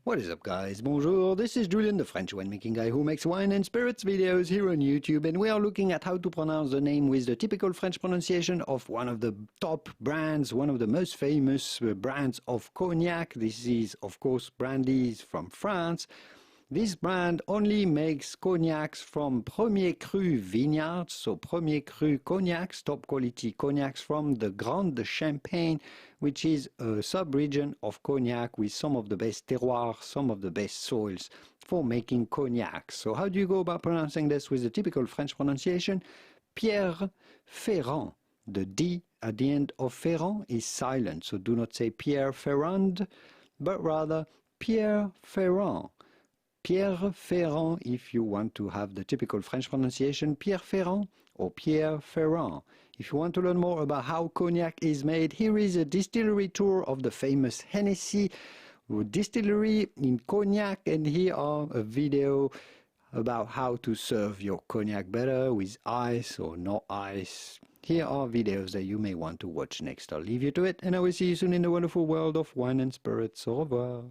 What is up, guys? Bonjour, this is Julien, the French winemaking guy who makes wine and spirits videos here on YouTube, and we are looking at how to pronounce the name with the typical French pronunciation of one of the top brands, one of the most famous brands of cognac. This is, of course, Brandy from France. This brand only makes cognacs from 1er Cru vineyards, so 1er Cru cognacs, top quality cognacs from the Grande Champagne, which is a sub-region of cognac with some of the best terroirs, some of the best soils for making cognac. So how do you go about pronouncing this with the typical French pronunciation? Pierre Ferrand. The D at the end of Ferrand is silent, so do not say Pierre Ferrand, but rather Pierre Ferrand. Pierre Ferrand, if you want to have the typical French pronunciation, Pierre Ferrand or Pierre Ferrand. If you want to learn more about how cognac is made, here is a distillery tour of the famous Hennessy distillery in Cognac, and here are a video about how to serve your cognac better with ice or no ice. Here are videos that you may want to watch next. I'll leave you to it, and I will see you soon in the wonderful world of wine and spirits. Au revoir.